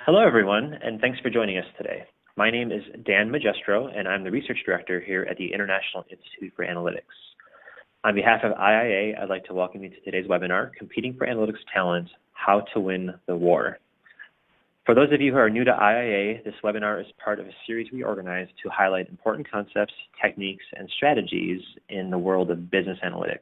Hello, everyone, and thanks for joining us today. My name is Dan Magistro, and I'm the Research Director here at the International Institute for Analytics. On behalf of IIA, I'd like to welcome you to today's webinar, Competing for Analytics Talent, How to Win the War. For those of you who are new to IIA, this webinar is part of a series we organized to highlight important concepts, techniques, and strategies in the world of business analytics.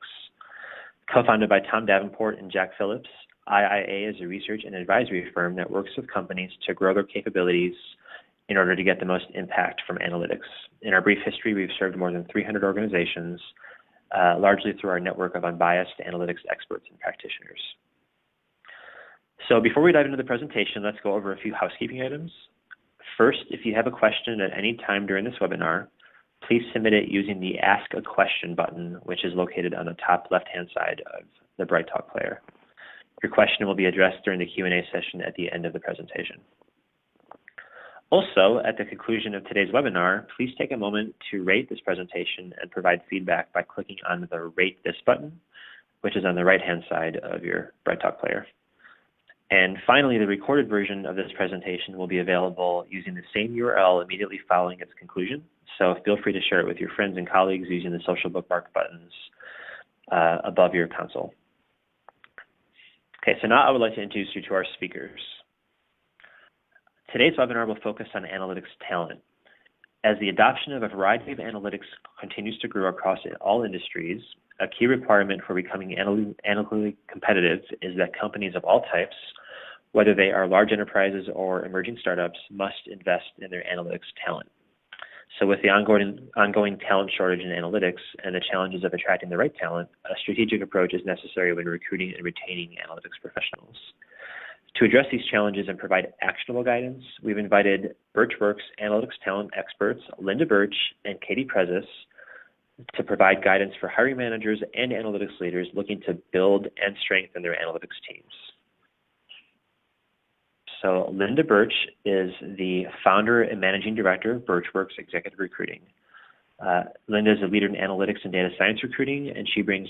Co-founded by Tom Davenport and Jack Phillips, IIA is a research and advisory firm that works with companies to grow their capabilities in order to get the most impact from analytics. In our brief history, we've served more than 300 organizations, largely through our network of unbiased analytics experts and practitioners. So before we dive into the presentation, let's go over a few housekeeping items. First, if you have a question at any time during this webinar, please submit it using the Ask a Question button, which is located on the top left-hand side of the BrightTalk player. Your question will be addressed during the Q&A session at the end of the presentation. Also, at the conclusion of today's webinar, please take a moment to rate this presentation and provide feedback by clicking on the Rate This button, which is on the right-hand side of your BrightTalk player. And finally, the recorded version of this presentation will be available using the same URL immediately following its conclusion. So feel free to share it with your friends and colleagues using the social bookmark buttons above your console. Okay, so now I would like to introduce you to our speakers. Today's webinar will focus on analytics talent. As the adoption of a variety of analytics continues to grow across all industries, a key requirement for becoming analytically competitive is that companies of all types, whether they are large enterprises or emerging startups, must invest in their analytics talent. So with the ongoing talent shortage in analytics and the challenges of attracting the right talent, a strategic approach is necessary when recruiting and retaining analytics professionals. To address these challenges and provide actionable guidance, we've invited Burtch Works analytics talent experts, Linda Burtch and Katie Prezas, to provide guidance for hiring managers and analytics leaders looking to build and strengthen their analytics teams. So Linda Burtch is the founder and managing director of Burtch Works Executive Recruiting. Linda is a leader in analytics and data science recruiting, and she brings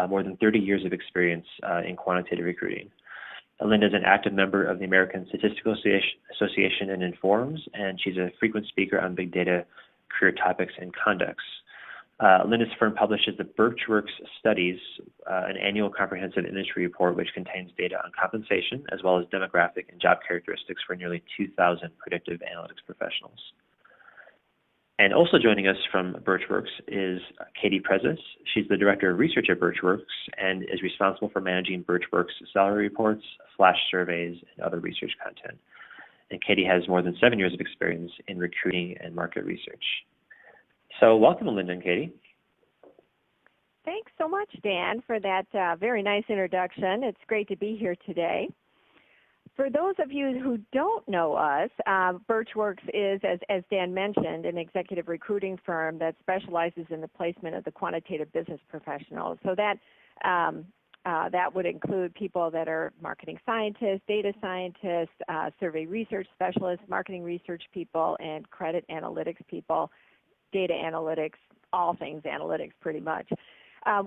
more than 30 years of experience in quantitative recruiting. Linda is an active member of the American Statistical Association and Informs, and she's a frequent speaker on big data, career topics, and conducts. Linda's firm publishes the Burtch Works Studies, an annual comprehensive industry report which contains data on compensation as well as demographic and job characteristics for nearly 2,000 predictive analytics professionals. And also joining us from Burtch Works is Katie Prezas. She's the Director of Research at Burtch Works and is responsible for managing Burtch Works salary reports, flash surveys, and other research content. And Katie has more than 7 years of experience in recruiting and market research. So welcome, Linda and Katie. Thanks so much, Dan, for that very nice introduction. It's great to be here today. For those of you who don't know us, Burtch Works is, as Dan mentioned, an executive recruiting firm that specializes in the placement of the quantitative business professionals. So that would include people that are marketing scientists, data scientists, survey research specialists, marketing research people, and credit analytics people, data analytics, all things analytics pretty much.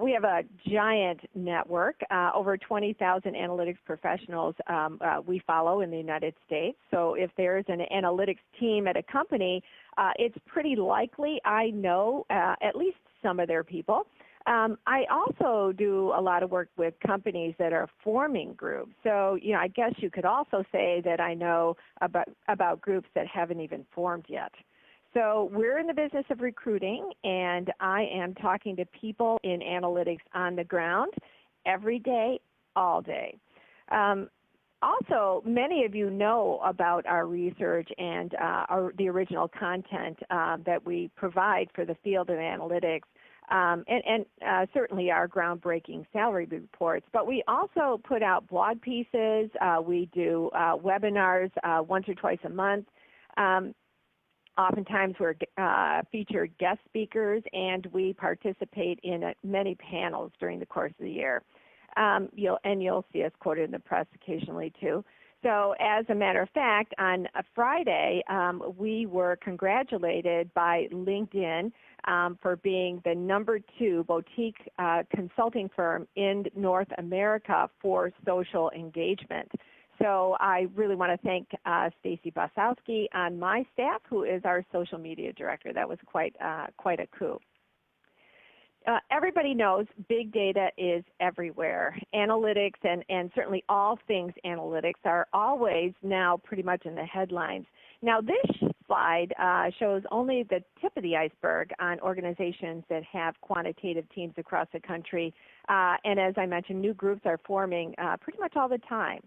We have a giant network, over 20,000 analytics professionals we follow in the United States. So if there's an analytics team at a company, it's pretty likely I know at least some of their people. I also do a lot of work with companies that are forming groups. So, I guess you could also say that I know about groups that haven't even formed yet. So we're in the business of recruiting, and I am talking to people in analytics on the ground every day, all day. Also, many of you know about our research and the original content that we provide for the field of analytics, and certainly our groundbreaking salary reports. But we also put out blog pieces. We do webinars once or twice a month. Oftentimes we're featured guest speakers, and we participate in many panels during the course of the year. You'll see us quoted in the press occasionally too. So as a matter of fact, on a Friday, we were congratulated by LinkedIn for being the #2 boutique consulting firm in North America for social engagement. So I really want to thank Stacy Bosowski on my staff, who is our social media director. That was quite a coup. Everybody knows big data is everywhere. Analytics and certainly all things analytics are always now pretty much in the headlines. Now this slide shows only the tip of the iceberg on organizations that have quantitative teams across the country. And as I mentioned, new groups are forming pretty much all the time.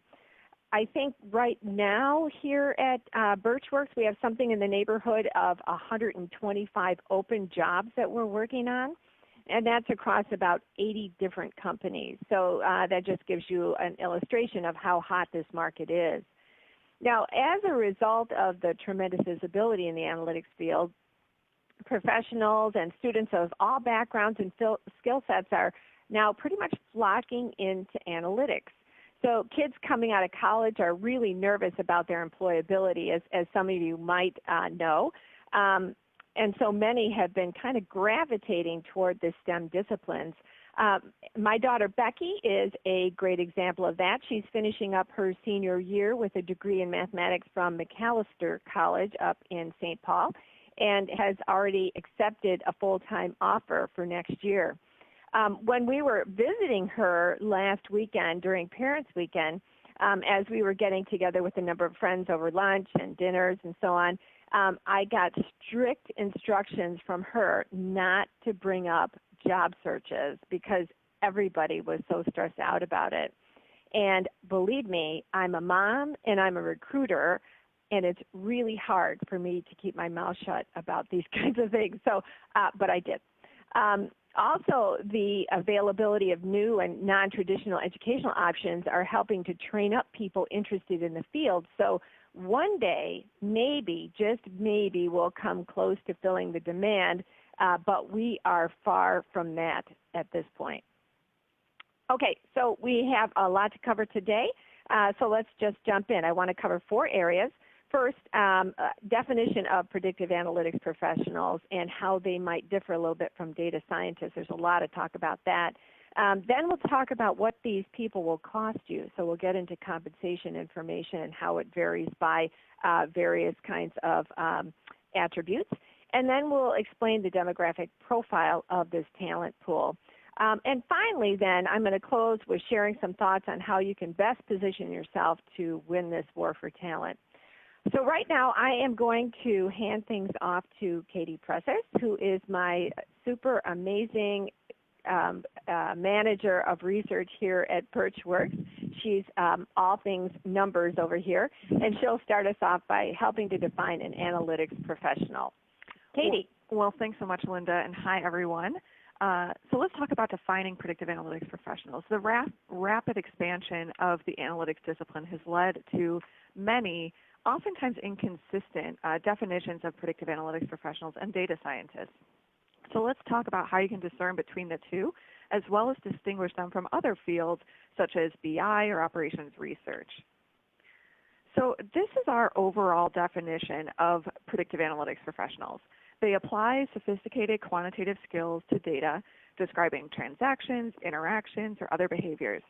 I think right now here at Burtch Works, we have something in the neighborhood of 125 open jobs that we're working on. And that's across about 80 different companies. So that just gives you an illustration of how hot this market is. Now, as a result of the tremendous visibility in the analytics field, professionals and students of all backgrounds and skill sets are now pretty much flocking into analytics. So kids coming out of college are really nervous about their employability, as some of you might know. And so many have been kind of gravitating toward the STEM disciplines. My daughter Becky is a great example of that. She's finishing up her senior year with a degree in mathematics from Macalester College up in St. Paul and has already accepted a full-time offer for next year. When we were visiting her last weekend during Parents' Weekend, as we were getting together with a number of friends over lunch and dinners and so on, I got strict instructions from her not to bring up job searches because everybody was so stressed out about it. And believe me, I'm a mom and I'm a recruiter, and it's really hard for me to keep my mouth shut about these kinds of things. So, but I did. Also, the availability of new and non-traditional educational options are helping to train up people interested in the field. So one day, maybe, just maybe, we'll come close to filling the demand, but we are far from that at this point. Okay, so we have a lot to cover today, so let's just jump in. I want to cover 4 areas. First, definition of predictive analytics professionals and how they might differ a little bit from data scientists. There's a lot of talk about that. Then we'll talk about what these people will cost you. So we'll get into compensation information and how it varies by various kinds of attributes. And then we'll explain the demographic profile of this talent pool. And finally, then, I'm going to close with sharing some thoughts on how you can best position yourself to win this war for talent. So right now, I am going to hand things off to Katie Prezas, who is my super amazing manager of research here at Burtch Works. She's all things numbers over here, and she'll start us off by helping to define an analytics professional. Katie. Well, thanks so much, Linda, and hi, everyone. So let's talk about defining predictive analytics professionals. The rapid expansion of the analytics discipline has led to many oftentimes inconsistent definitions of predictive analytics professionals and data scientists. So let's talk about how you can discern between the two, as well as distinguish them from other fields such as BI or operations research. So this is our overall definition of predictive analytics professionals. They apply sophisticated quantitative skills to data, describing transactions, interactions, or other behaviors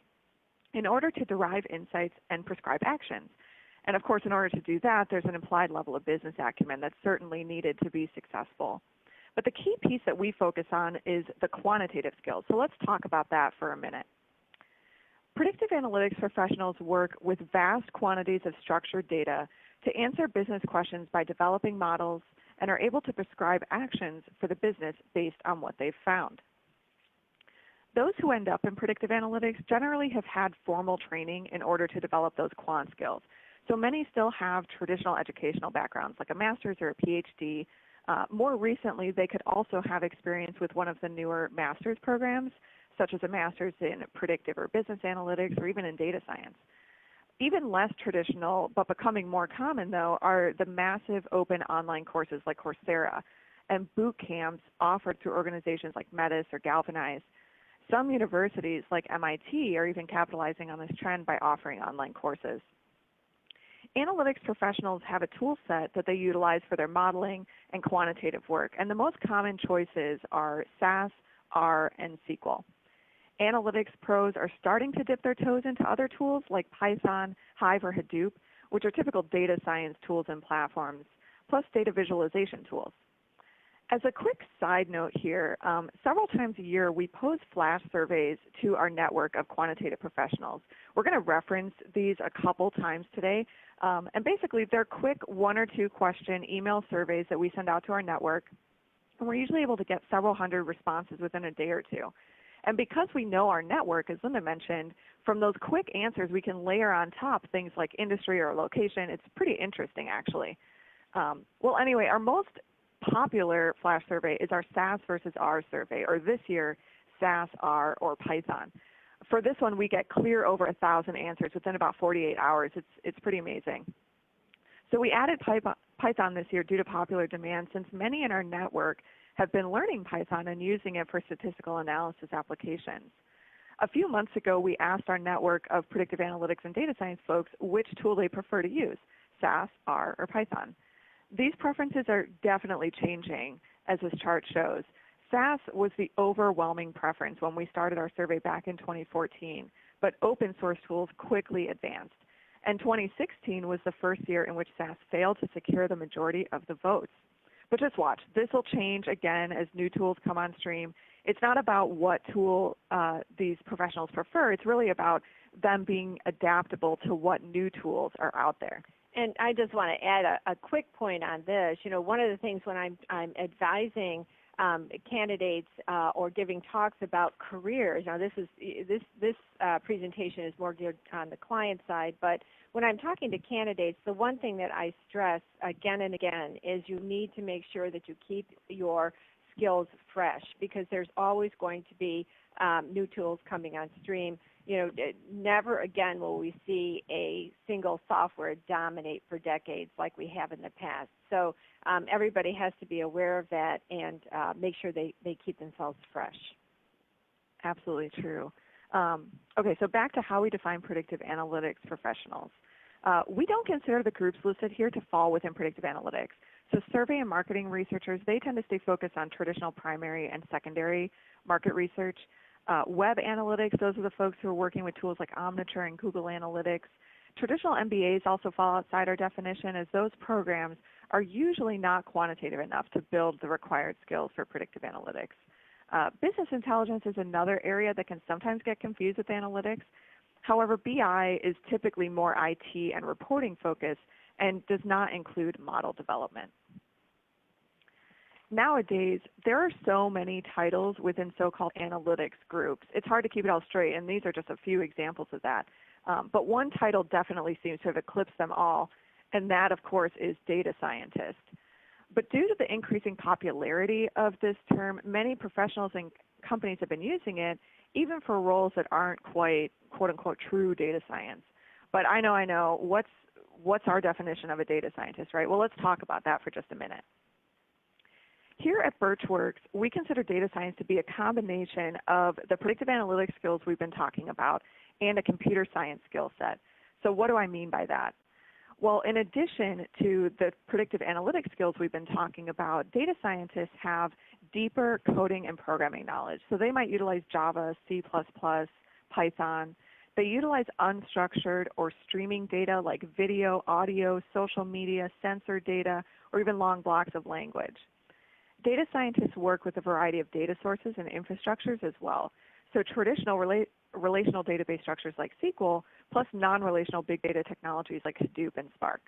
in order to derive insights and prescribe actions. And of course, in order to do that, there's an implied level of business acumen that's certainly needed to be successful. But the key piece that we focus on is the quantitative skills. So let's talk about that for a minute. Predictive analytics professionals work with vast quantities of structured data to answer business questions by developing models and are able to prescribe actions for the business based on what they've found. Those who end up in predictive analytics generally have had formal training in order to develop those quant skills. So many still have traditional educational backgrounds like a master's or a PhD. More recently, they could also have experience with one of the newer master's programs, such as a master's in predictive or business analytics or even in data science. Even less traditional, but becoming more common, though, are the massive open online courses like Coursera and boot camps offered through organizations like Metis or Galvanize. Some universities like MIT are even capitalizing on this trend by offering online courses. Analytics professionals have a tool set that they utilize for their modeling and quantitative work, and the most common choices are SAS, R, and SQL. Analytics pros are starting to dip their toes into other tools like Python, Hive, or Hadoop, which are typical data science tools and platforms, plus data visualization tools. As a quick side note here, several times a year we post flash surveys to our network of quantitative professionals. We're going to reference these a couple times today, and basically they're quick 1 or 2 question email surveys that we send out to our network, and we're usually able to get several hundred responses within a day or two. And because we know our network, as Linda mentioned, from those quick answers we can layer on top things like industry or location. It's pretty interesting actually. Well anyway, our most popular flash survey is our SAS versus R survey, or this year SAS, R, or Python. For this one, we get clear over 1,000 answers within about 48 hours. It's pretty amazing. So we added Python this year due to popular demand, since many in our network have been learning Python and using it for statistical analysis applications. A few months ago, we asked our network of predictive analytics and data science folks which tool they prefer to use, SAS, R, or Python. These preferences are definitely changing, as this chart shows. SAS was the overwhelming preference when we started our survey back in 2014, but open source tools quickly advanced. And 2016 was the first year in which SAS failed to secure the majority of the votes. But just watch, this will change again as new tools come on stream. It's not about what tool these professionals prefer, it's really about them being adaptable to what new tools are out there. And I just want to add a quick point on this. You know, one of the things when I'm advising candidates or giving talks about careers. Now, this presentation is more geared on the client side, but when I'm talking to candidates, the one thing that I stress again and again is you need to make sure that you keep your skills fresh, because there's always going to be new tools coming on stream. You know, never again will we see a single software dominate for decades like we have in the past. So everybody has to be aware of that and make sure they keep themselves fresh. Absolutely true. Okay, so back to how we define predictive analytics professionals. We don't consider the groups listed here to fall within predictive analytics. So survey and marketing researchers, they tend to stay focused on traditional primary and secondary market research. Web analytics, those are the folks who are working with tools like Omniture and Google Analytics. Traditional MBAs also fall outside our definition, as those programs are usually not quantitative enough to build the required skills for predictive analytics. Business intelligence is another area that can sometimes get confused with analytics. However, BI is typically more IT and reporting focused and does not include model development. Nowadays, there are so many titles within so-called analytics groups. It's hard to keep it all straight, and these are just a few examples of that. But one title definitely seems to have eclipsed them all, and that, of course, is data scientist. But due to the increasing popularity of this term, many professionals and companies have been using it, even for roles that aren't quite, quote-unquote, true data science. But I know, what's our definition of a data scientist, right? Well, let's talk about that for just a minute. Here at Burtch Works, we consider data science to be a combination of the predictive analytics skills we've been talking about and a computer science skill set. So what do I mean by that? Well, in addition to the predictive analytics skills we've been talking about, data scientists have deeper coding and programming knowledge. So they might utilize Java, C++, Python. They utilize unstructured or streaming data like video, audio, social media, sensor data, or even long blocks of language. Data scientists work with a variety of data sources and infrastructures as well. So traditional relational database structures like SQL, plus non-relational big data technologies like Hadoop and Spark.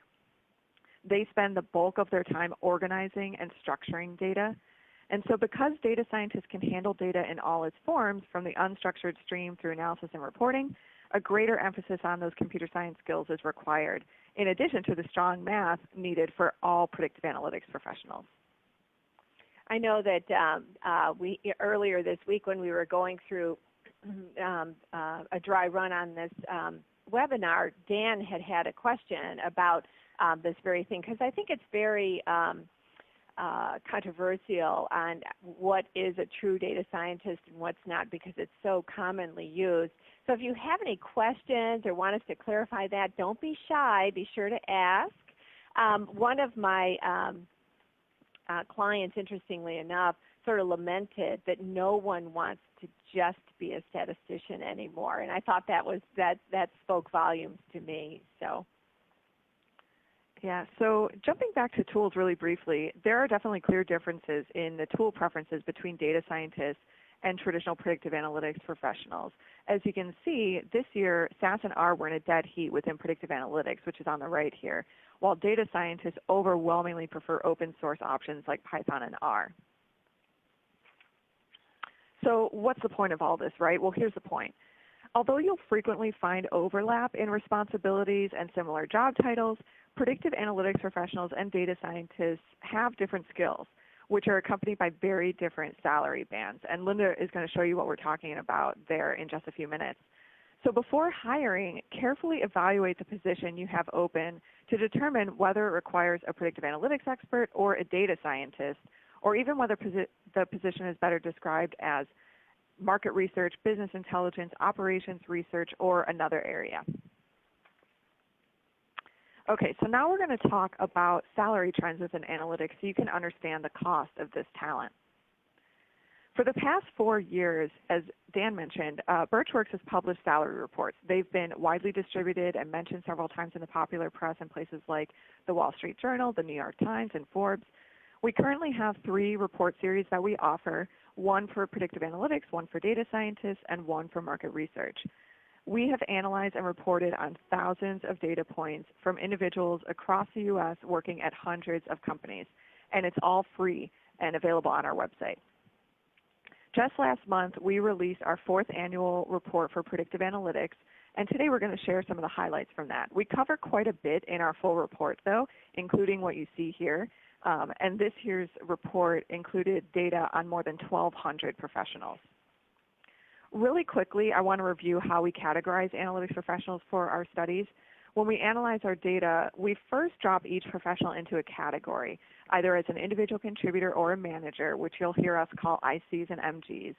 They spend the bulk of their time organizing and structuring data. And so because data scientists can handle data in all its forms, from the unstructured stream through analysis and reporting, a greater emphasis on those computer science skills is required, in addition to the strong math needed for all predictive analytics professionals. I know that we earlier this week when we were going through a dry run on this webinar, Dan had a question about this very thing, because I think it's very controversial on what is a true data scientist and what's not, because it's so commonly used. So if you have any questions or want us to clarify that, don't be shy. Be sure to ask. One of my clients, interestingly enough, sort of lamented that no one wants to just be a statistician anymore, and I thought that spoke volumes to me. So. Yeah, so jumping back to tools really briefly, there are definitely clear differences in the tool preferences between data scientists and traditional predictive analytics professionals. As you can see, this year, SAS and R were in a dead heat within predictive analytics, which is on the right here, while data scientists overwhelmingly prefer open source options like Python and R. So what's the point of all this, right? Well, here's the point. Although you'll frequently find overlap in responsibilities and similar job titles, predictive analytics professionals and data scientists have different skills, which are accompanied by very different salary bands. And Linda is going to show you what we're talking about there in just a few minutes. So before hiring, carefully evaluate the position you have open to determine whether it requires a predictive analytics expert or a data scientist, or even whether the position is better described as market research, business intelligence, operations research, or another area. Okay, so now we're going to talk about salary trends within analytics so you can understand the cost of this talent. For the past 4 years, as Dan mentioned, Burtch Works has published salary reports. They've been widely distributed and mentioned several times in the popular press in places like the Wall Street Journal, the New York Times, and Forbes. We currently have 3 report series that we offer, one for predictive analytics, one for data scientists, and one for market research. We have analyzed and reported on thousands of data points from individuals across the U.S. working at hundreds of companies, and it's all free and available on our website. Just last month, we released our 4th annual report for predictive analytics, and today we're going to share some of the highlights from that. We cover quite a bit in our full report, though, including what you see here. And this year's report included data on more than 1,200 professionals. Really quickly, I want to review how we categorize analytics professionals for our studies. When we analyze our data, we first drop each professional into a category, either as an individual contributor or a manager, which you'll hear us call ICs and MGs.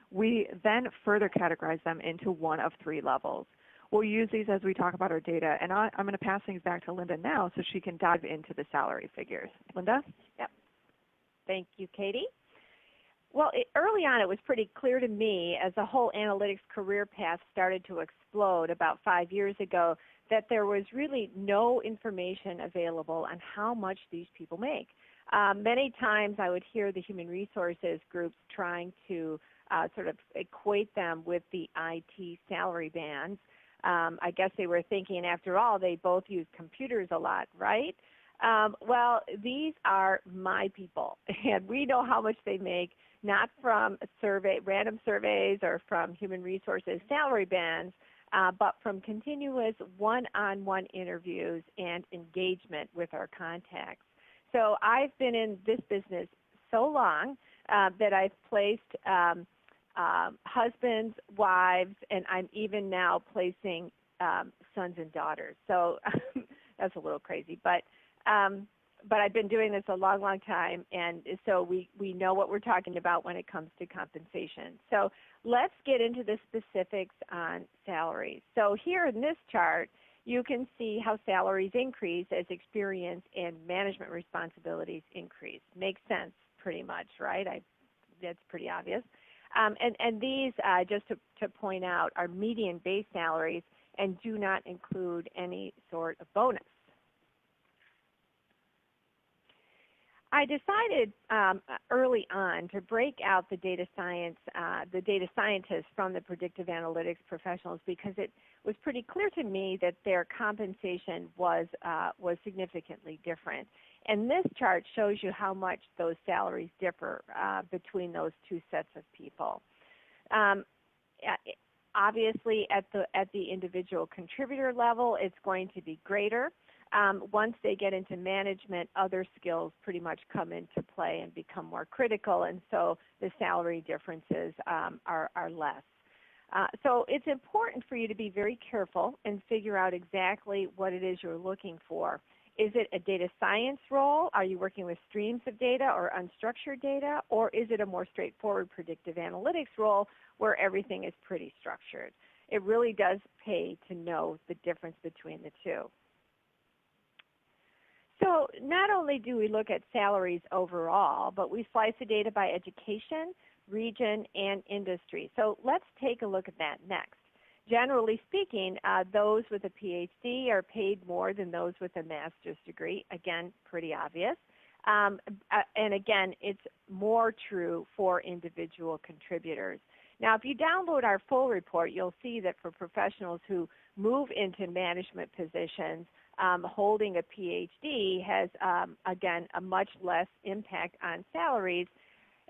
We then further categorize them into one of 3 levels. We'll use these as we talk about our data, and I'm going to pass things back to Linda now so she can dive into the salary figures. Linda? Yep. Thank you, Katie. Well, early on, it was pretty clear to me as the whole analytics career path started to explode about 5 years ago that there was really no information available on how much these people make. Many times I would hear the human resources groups trying to sort of equate them with the IT salary bands. I guess they were thinking, after all, they both use computers a lot, right? Well, these are my people, and we know how much they make, not from random surveys or from human resources salary bands, but from continuous one-on-one interviews and engagement with our contacts. So I've been in this business so long that I've placed husbands, wives, and I'm even now placing sons and daughters. So that's a little crazy, but I've been doing this a long, long time, and so we know what we're talking about when it comes to compensation. So let's get into the specifics on salaries. So here in this chart, you can see how salaries increase as experience and management responsibilities increase. Makes sense pretty much, right? That's pretty obvious. And these, just to point out, are median base salaries and do not include any sort of bonus. I decided early on to break out the data scientists from the predictive analytics professionals because it was pretty clear to me that their compensation was significantly different. And this chart shows you how much those salaries differ between those 2 sets of people. Obviously, at the individual contributor level, it's going to be greater. Once they get into management, other skills pretty much come into play and become more critical, and so the salary differences are less. So it's important for you to be very careful and figure out exactly what it is you're looking for. Is it a data science role? Are you working with streams of data or unstructured data? Or is it a more straightforward predictive analytics role where everything is pretty structured? It really does pay to know the difference between the 2. So not only do we look at salaries overall, but we slice the data by education, region, and industry. So let's take a look at that next. Generally speaking, those with a PhD are paid more than those with a master's degree. Again, pretty obvious. And again, it's more true for individual contributors. Now, if you download our full report, you'll see that for professionals who move into management positions, holding a PhD has, again, a much less impact on salaries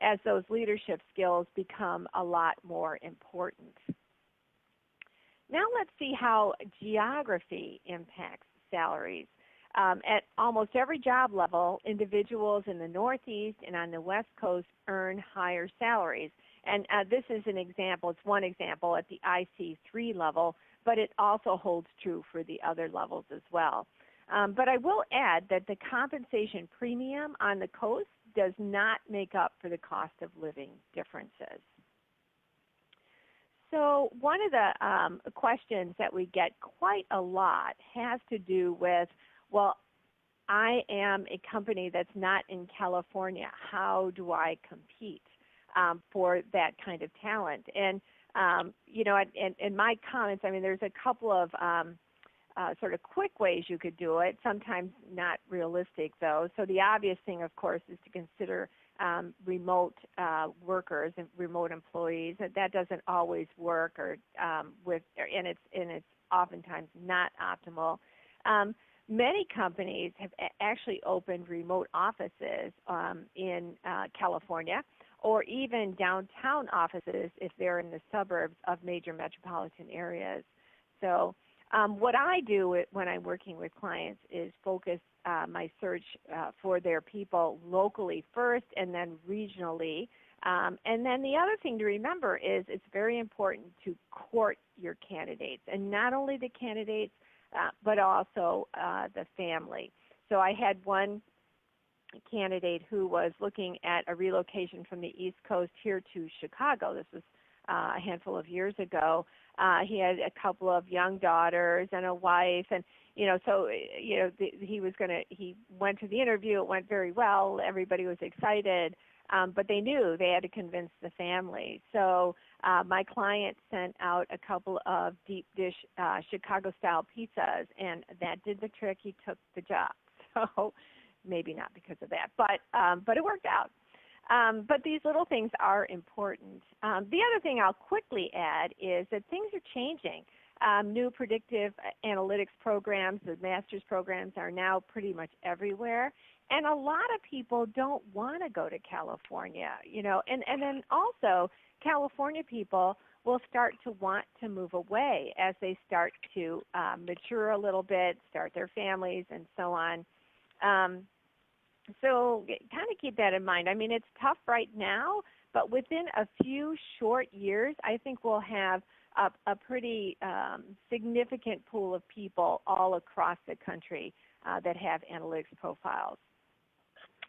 as those leadership skills become a lot more important. Now let's see how geography impacts salaries. At almost every job level, individuals in the Northeast and on the West Coast earn higher salaries. And this is an example, it's one example at the IC3 level, but it also holds true for the other levels as well. But I will add that the compensation premium on the coast does not make up for the cost of living differences. So one of the questions that we get quite a lot has to do with, well, I am a company that's not in California. How do I compete for that kind of talent? And, you know, in my comments, I mean, there's a couple of sort of quick ways you could do it, sometimes not realistic, though. So the obvious thing, of course, is to consider remote workers and remote employees. That doesn't always work, or and it's oftentimes not optimal. Many companies have actually opened remote offices in California, or even downtown offices if they're in the suburbs of major metropolitan areas. So what I do when I'm working with clients is focus my search for their people locally first and then regionally. And then the other thing to remember is it's very important to court your candidates, and not only the candidates, but also the family. So I had one candidate who was looking at a relocation from the East Coast here to Chicago. This was a handful of years ago. He had a couple of young daughters and a wife, and so he went to the interview. It went very well. Everybody was excited, but they knew they had to convince the family. So my client sent out a couple of deep dish Chicago-style pizzas, and that did the trick. He took the job. So maybe not because of that, but it worked out. But these little things are important. The other thing I'll quickly add is that things are changing. New predictive analytics programs, the master's programs, are now pretty much everywhere. And a lot of people don't want to go to California, and then also California people will start to want to move away as they start to mature a little bit, start their families, and so on. So kind of keep that in mind. I mean, it's tough right now, but within a few short years, I think we'll have a pretty significant pool of people all across the country that have analytics profiles.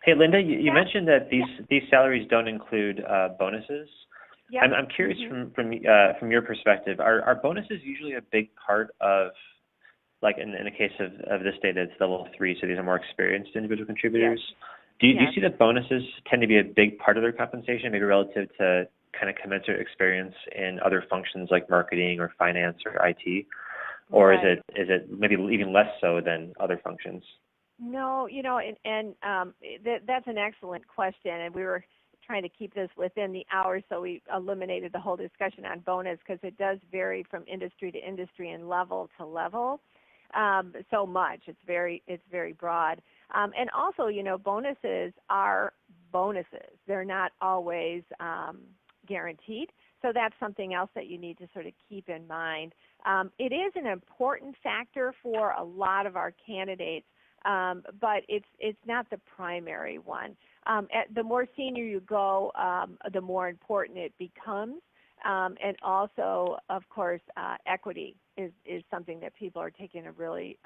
Hey, Linda, you mentioned that these salaries don't include bonuses. Yep. I'm curious from your perspective, are bonuses usually a big part of, like in the case of this data, it's level 3, so these are more experienced individual contributors. Yes. Do you see that bonuses tend to be a big part of their compensation, maybe relative to kind of commensurate experience in other functions like marketing or finance or IT? Or is it maybe even less so than other functions? No, that's an excellent question, and we were trying to keep this within the hour, so we eliminated the whole discussion on bonus because it does vary from industry to industry and level to level so much. It's very broad. And also, bonuses are bonuses. They're not always guaranteed. So that's something else that you need to sort of keep in mind. It is an important factor for a lot of our candidates, but it's not the primary one. The more senior you go, the more important it becomes. And also, of course, equity is something that people are taking a really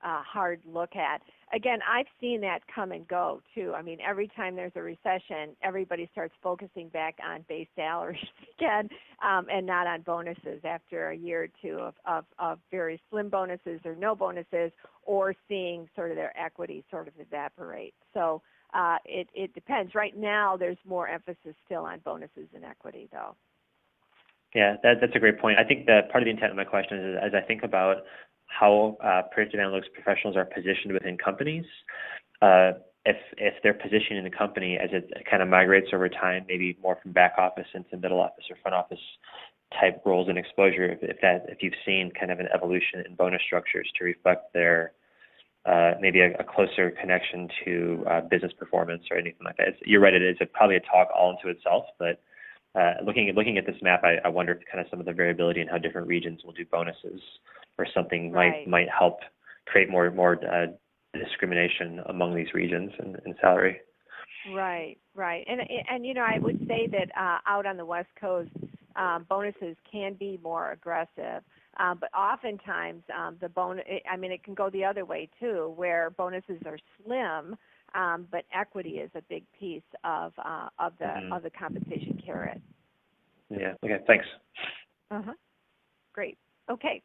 hard look at. Again, I've seen that come and go too. I mean, every time there's a recession, everybody starts focusing back on base salaries again, and not on bonuses after a year or two of very slim bonuses or no bonuses, or seeing sort of their equity sort of evaporate. So it depends. Right now, there's more emphasis still on bonuses and equity, though. Yeah, that's a great point. I think that part of the intent of my question is, as I think about how predictive analytics professionals are positioned within companies, if they're positioned in the company as it kind of migrates over time, maybe more from back office into middle office or front office type roles and exposure, if you've seen kind of an evolution in bonus structures to reflect their maybe a closer connection to business performance or anything like that. You're right, it is probably a talk all into itself, but looking at this map, I wonder if kind of some of the variability in how different regions will do bonuses or something might help create more discrimination among these regions in salary. Right. And you know, I would say that out on the West Coast, bonuses can be more aggressive, but oftentimes it can go the other way too, where bonuses are slim, but equity is a big piece of the compensation carrot. Yeah. Okay. Thanks. Great. Okay.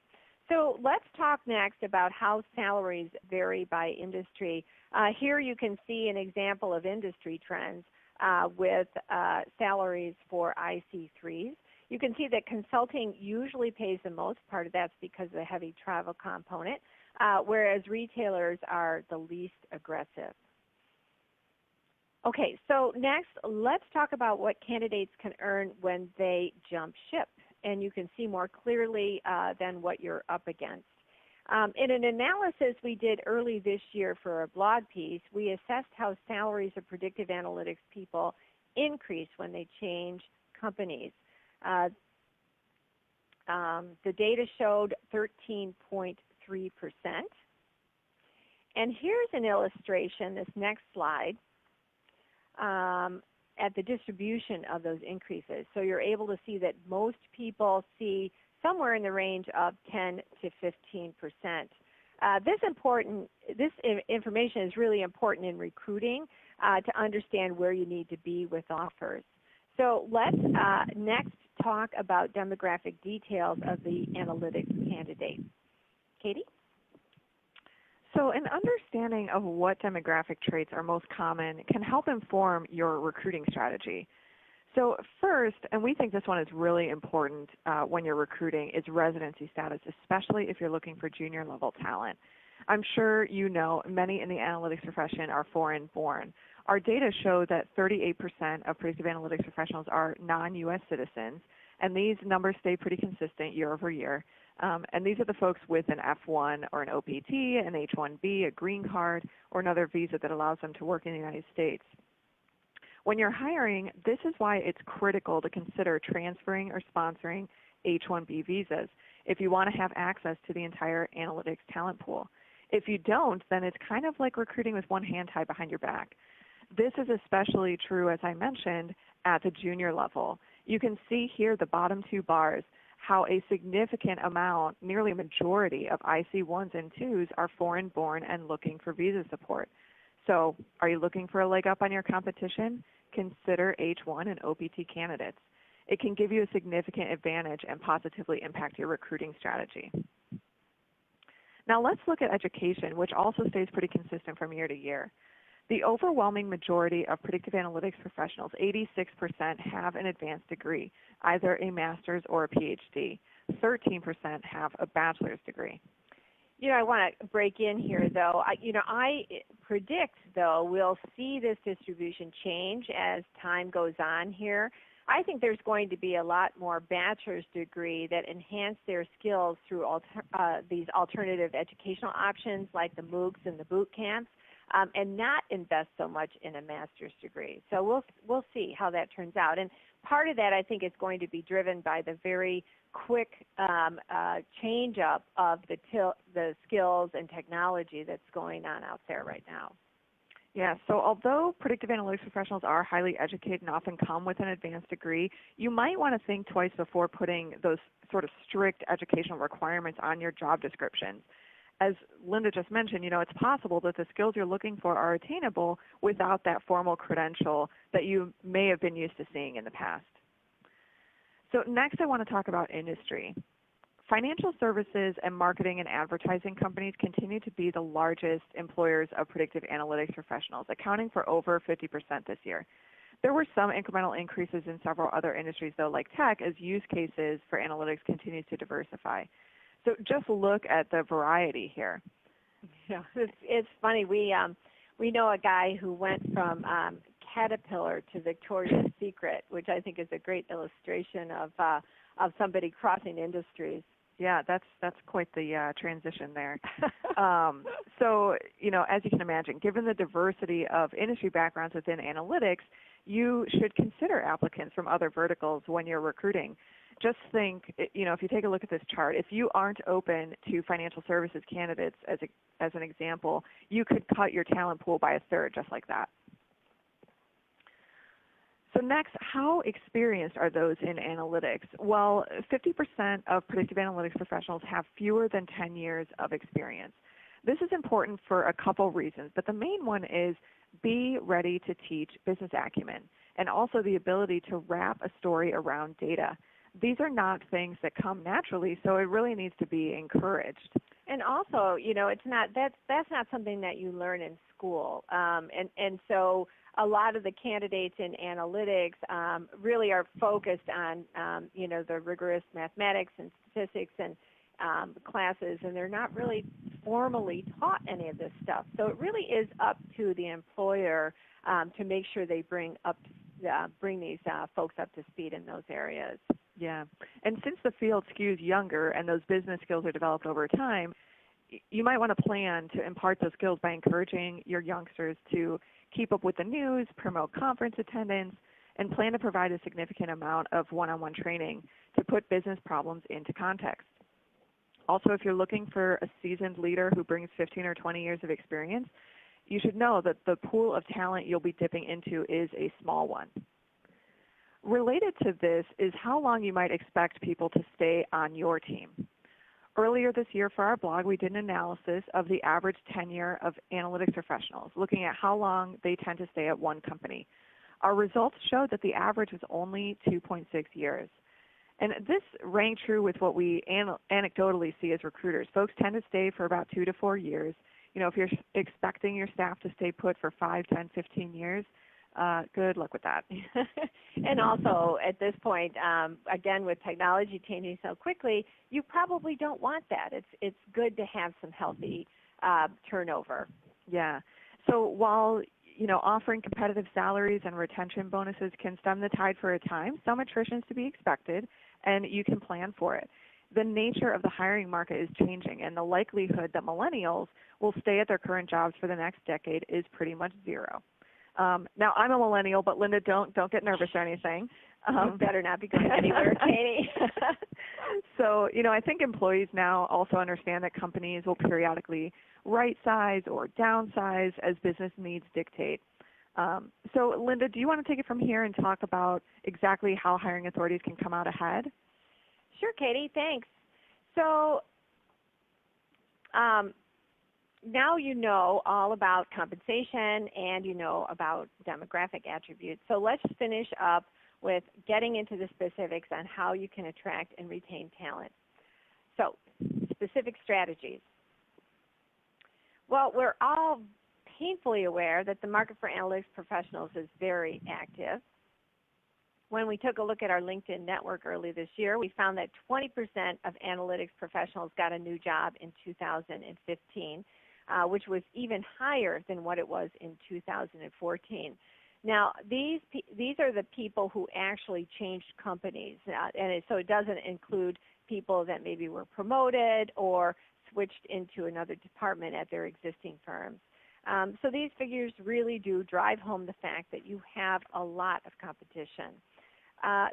So let's talk next about how salaries vary by industry. Here you can see an example of industry trends with salaries for IC3s. You can see that consulting usually pays the most. Part of that's because of the heavy travel component, whereas retailers are the least aggressive. Okay, so next let's talk about what candidates can earn when they jump ship. And you can see more clearly than what you're up against. In an analysis we did early this year for a blog piece, we assessed how salaries of predictive analytics people increase when they change companies. The data showed 13.3%. And here's an illustration, this next slide, at the distribution of those increases. So you're able to see that most people see somewhere in the range of 10 to 15%. This information is really important in recruiting to understand where you need to be with offers. So let's next talk about demographic details of the analytics candidate. Katie? So an understanding of what demographic traits are most common can help inform your recruiting strategy. So first, and we think this one is really important when you're recruiting, is residency status, especially if you're looking for junior level talent. I'm sure you know many in the analytics profession are foreign born. Our data show that 38% of predictive analytics professionals are non-U.S. citizens, and these numbers stay pretty consistent year over year. And these are the folks with an F1 or an OPT, an H-1B, a green card, or another visa that allows them to work in the United States. When you're hiring, this is why it's critical to consider transferring or sponsoring H-1B visas if you want to have access to the entire analytics talent pool. If you don't, then it's kind of like recruiting with one hand tied behind your back. This is especially true, as I mentioned, at the junior level. You can see here the bottom two bars how a significant amount, nearly a majority of IC1s and 2s are foreign born and looking for visa support. So are you looking for a leg up on your competition? Consider H1 and OPT candidates. It can give you a significant advantage and positively impact your recruiting strategy. Now let's look at education, which also stays pretty consistent from year to year. The overwhelming majority of predictive analytics professionals, 86%, have an advanced degree, either a master's or a PhD. 13% have a bachelor's degree. You know, I want to break in here, though. I predict, though, we'll see this distribution change as time goes on here. I think there's going to be a lot more bachelor's degree that enhance their skills through these alternative educational options like the MOOCs and the boot camps. And not invest so much in a master's degree. So we'll see how that turns out. And part of that, I think, is going to be driven by the very quick change up of the skills and technology that's going on out there right now. Yeah, so although predictive analytics professionals are highly educated and often come with an advanced degree, you might want to think twice before putting those sort of strict educational requirements on your job descriptions. as Linda just mentioned, it's possible that the skills you're looking for are attainable without that formal credential that you may have been used to seeing in the past. So next I want to talk about industry. Financial services and marketing and advertising companies continue to be the largest employers of predictive analytics professionals, accounting for over 50% this year. There were some incremental increases in several other industries, though, like tech, as use cases for analytics continue to diversify. So just look at the variety here. Yeah, it's funny. We know a guy who went from Caterpillar to Victoria's Secret, which I think is a great illustration of somebody crossing industries. Yeah, that's quite the transition there. So, as you can imagine, given the diversity of industry backgrounds within analytics, you should consider applicants from other verticals when you're recruiting. Just think, if you take a look at this chart, if you aren't open to financial services candidates, as an example, you could cut your talent pool by a third, just like that. So next, how experienced are those in analytics? Well, 50% of predictive analytics professionals have fewer than 10 years of experience. This is important for a couple reasons, but the main one is be ready to teach business acumen and also the ability to wrap a story around data. These are not things that come naturally, so it really needs to be encouraged. And also, it's not that's not something that you learn in school, and so a lot of the candidates in analytics really are focused on the rigorous mathematics and statistics and classes, and they're not really formally taught any of this stuff. So it really is up to the employer to make sure they bring these folks up to speed in those areas. Yeah, and since the field skews younger and those business skills are developed over time, you might want to plan to impart those skills by encouraging your youngsters to keep up with the news, promote conference attendance, and plan to provide a significant amount of one-on-one training to put business problems into context. Also, if you're looking for a seasoned leader who brings 15 or 20 years of experience, you should know that the pool of talent you'll be dipping into is a small one. Related to this is how long you might expect people to stay on your team. Earlier this year for our blog, we did an analysis of the average tenure of analytics professionals, looking at how long they tend to stay at one company. Our results showed that the average was only 2.6 years. And this rang true with what we anecdotally see as recruiters. Folks tend to stay for about 2 to 4 years. If you're expecting your staff to stay put for 5, 10, 15 years, good luck with that. And also, at this point, again, with technology changing so quickly, you probably don't want that. It's good to have some healthy turnover. Yeah. So while offering competitive salaries and retention bonuses can stem the tide for a time, some attrition is to be expected, and you can plan for it. The nature of the hiring market is changing, and the likelihood that millennials will stay at their current jobs for the next decade is pretty much zero. Now, I'm a millennial, but Linda, don't get nervous or anything. You better not be going anywhere, Katie. So, I think employees now also understand that companies will periodically right-size or downsize as business needs dictate. So, Linda, do you want to take it from here and talk about exactly how hiring authorities can come out ahead? Sure, Katie, thanks. So, now you know all about compensation and you know about demographic attributes. So let's finish up with getting into the specifics on how you can attract and retain talent. So, specific strategies. Well, we're all painfully aware that the market for analytics professionals is very active. When we took a look at our LinkedIn network early this year, we found that 20% of analytics professionals got a new job in 2015. Which was even higher than what it was in 2014. Now, these are the people who actually changed companies, so it doesn't include people that maybe were promoted or switched into another department at their existing firms. So these figures really do drive home the fact that you have a lot of competition.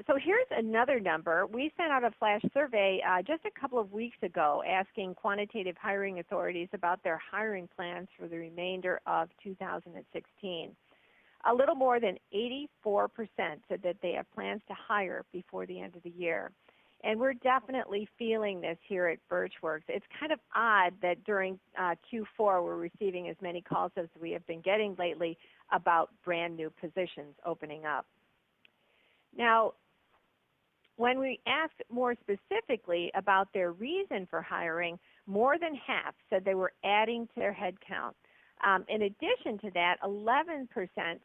So here's another number. We sent out a flash survey just a couple of weeks ago asking quantitative hiring authorities about their hiring plans for the remainder of 2016. A little more than 84% said that they have plans to hire before the end of the year. And we're definitely feeling this here at Burtch Works. It's kind of odd that during Q4 we're receiving as many calls as we have been getting lately about brand new positions opening up. Now, when we asked more specifically about their reason for hiring, more than half said they were adding to their headcount. In addition to that, 11%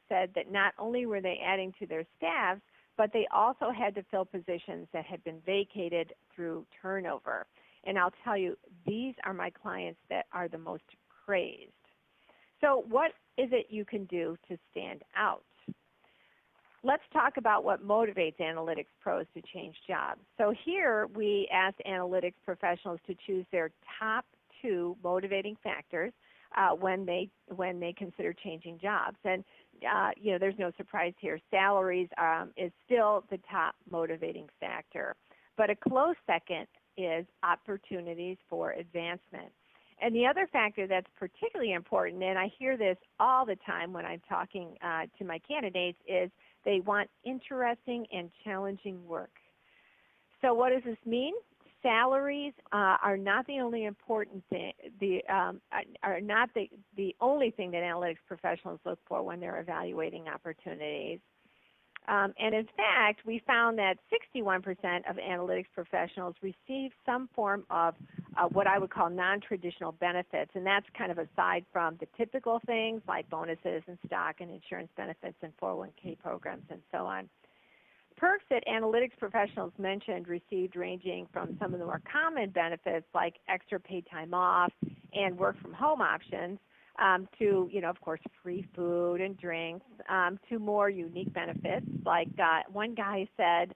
said that not only were they adding to their staffs, but they also had to fill positions that had been vacated through turnover. And I'll tell you, these are my clients that are the most crazed. So what is it you can do to stand out? Let's talk about what motivates analytics pros to change jobs. So here we asked analytics professionals to choose their top 2 motivating factors when they consider changing jobs. And there's no surprise here. Salaries is still the top motivating factor, but a close second is opportunities for advancement. And the other factor that's particularly important, and I hear this all the time when I'm talking to my candidates, is they want interesting and challenging work. So what does this mean? Salaries are not the only important thing. Are not the only thing that analytics professionals look for when they're evaluating opportunities. And in fact, we found that 61% of analytics professionals receive some form of what I would call non-traditional benefits, and that's kind of aside from the typical things like bonuses and stock and insurance benefits and 401k programs and so on. Perks that analytics professionals mentioned received ranging from some of the more common benefits like extra paid time off and work from home options to, of course, free food and drinks, to more unique benefits like one guy said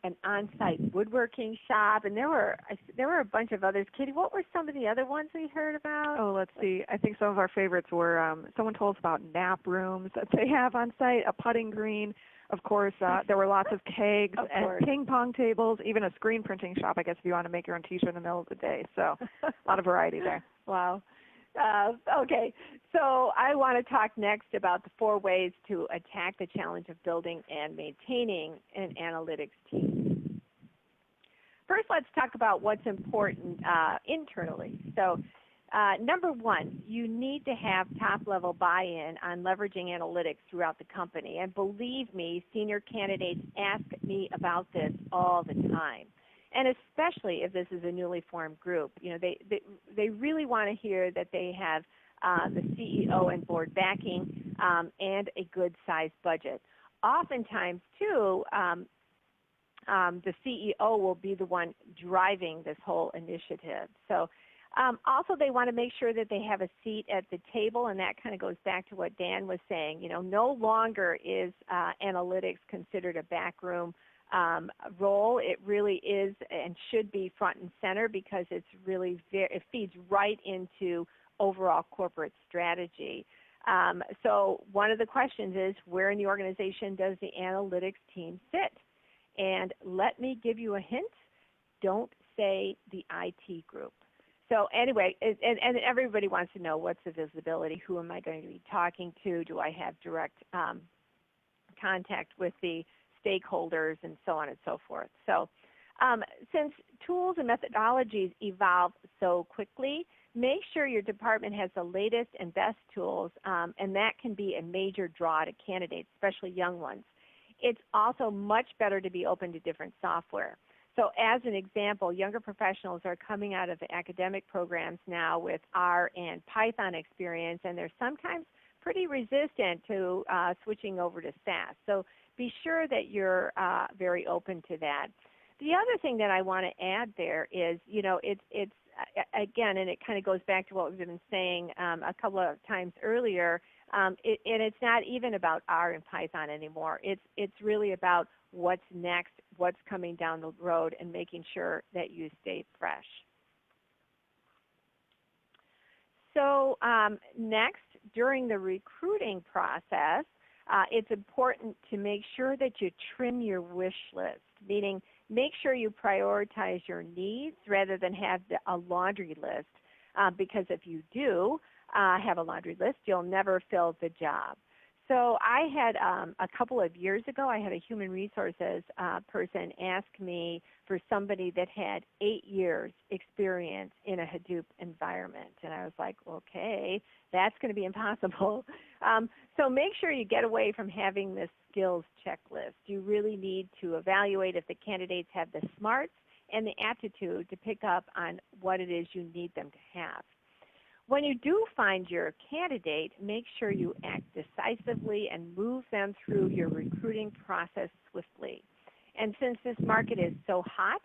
an on-site woodworking shop, and there were a bunch of others. Katie, what were some of the other ones we heard about? Oh, let's see. I think some of our favorites were someone told us about nap rooms that they have on site, a putting green. Of course, there were lots of kegs and ping pong tables, even a screen printing shop, I guess, if you want to make your own T-shirt in the middle of the day. So a lot of variety there. Wow. Okay, so I want to talk next about the 4 ways to attack the challenge of building and maintaining an analytics team. First, let's talk about what's important internally. So number 1, you need to have top-level buy-in on leveraging analytics throughout the company. And believe me, senior candidates ask me about this all the time. And especially if this is a newly formed group, they really want to hear that they have the CEO and board backing and a good-sized budget. Oftentimes, too, the CEO will be the one driving this whole initiative. So also, they want to make sure that they have a seat at the table, and that kind of goes back to what Dan was saying. No longer is analytics considered a backroom role. It really is and should be front and center because it feeds right into overall corporate strategy. So one of the questions is, where in the organization does the analytics team sit? And let me give you a hint. Don't say the IT group. So anyway, and everybody wants to know, what's the visibility? Who am I going to be talking to? Do I have direct contact with the stakeholders and so on and so forth? So since tools and methodologies evolve so quickly, make sure your department has the latest and best tools, and that can be a major draw to candidates, especially young ones. It's also much better to be open to different software. So as an example, younger professionals are coming out of the academic programs now with R and Python experience, and they're sometimes pretty resistant to switching over to SAS. So be sure that you're very open to that. The other thing that I want to add there is, it's again, and it kind of goes back to what we've been saying a couple of times earlier, and it's not even about R and Python anymore. It's really about what's next, what's coming down the road, and making sure that you stay fresh. So next, during the recruiting process, it's important to make sure that you trim your wish list, meaning make sure you prioritize your needs rather than have a laundry list, because if you do have a laundry list, you'll never fill the job. So I had a couple of years ago, I had a human resources person ask me for somebody that had 8 years experience in a Hadoop environment. And I was like, okay, that's going to be impossible. So make sure you get away from having this skills checklist. You really need to evaluate if the candidates have the smarts and the aptitude to pick up on what it is you need them to have. When you do find your candidate, make sure you act decisively and move them through your recruiting process swiftly. And since this market is so hot,